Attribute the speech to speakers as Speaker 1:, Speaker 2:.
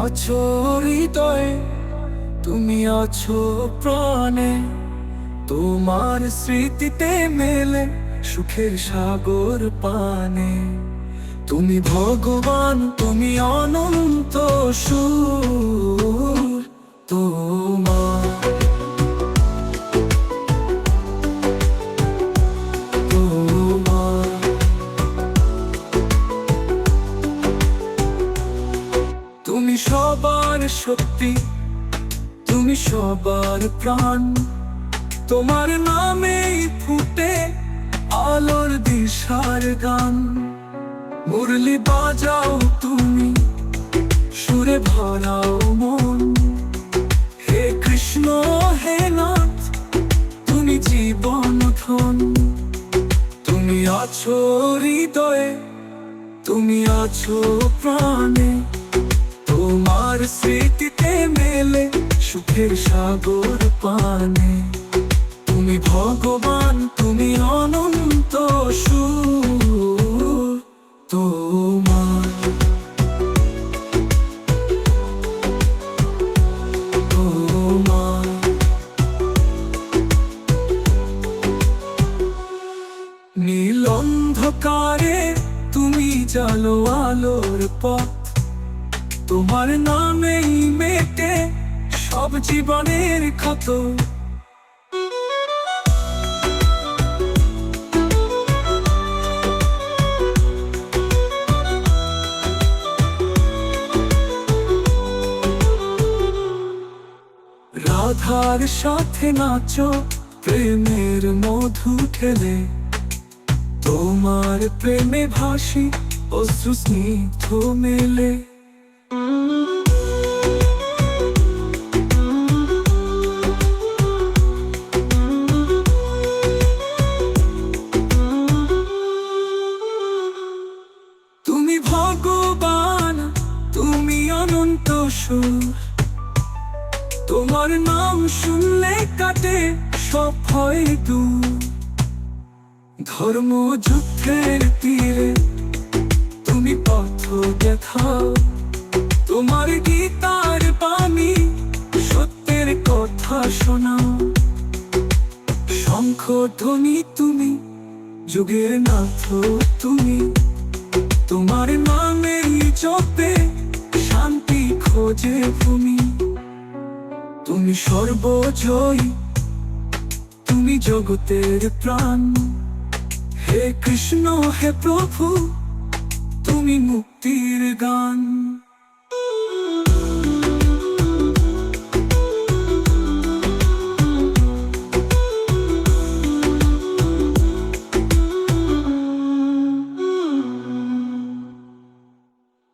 Speaker 1: আছো হৃদয়ে, তুমি আছো প্রাণে, তোমার স্মৃতিতে মেলে সুখের সাগর পানে। তুমি ভগবান, তুমি অনন্ত সুর, তোমার তুমি সবার শক্তি, তুমি সবার প্রাণ, তোমার নামেই ফুটে আলোর দিশার গান। মুরলি বাজাও তুমি, সুরে ভরাও মন, হে কৃষ্ণ হে নাথ, তুমি জীবন ধন। তুমি আছো হৃদয়ে, তুমি আছো প্রাণে, তোমার স্মৃতিতে মেলে সুখের সাগর পানে। তুমি ভগবান, তুমি অনন্ত সুর, তোমার নীল অন্ধকারে তুমি জালো আলোর পথ, তোমার নামেই মেটে সব জীবনের ক্ষত। রাধার সাথে নাচো প্রেমের মধু ঢেলে, তোমার প্রেমে ভাসি অশ্রু স্নিগ্ধ মেলে। তুমি ভগবান, তুমি অনন্ত সুর, তোমার নাম শুনলে কাটে সব ভয় দূর। ধর্ম যুদ্ধের তীরে তুমি পথ দেখাও, তোমার গীতার বাণী সত্যের কথা শোনাও। শঙ্খ ধ্বনি তুমি, যুগের নাথ তুমি, তোমার নামেই জপে শান্তি খোঁজে ভূমি। তুমি সর্বজয়ী, তুমি জগতের প্রাণ, হে কৃষ্ণ হে প্রভু, তুমি মুক্তির গান।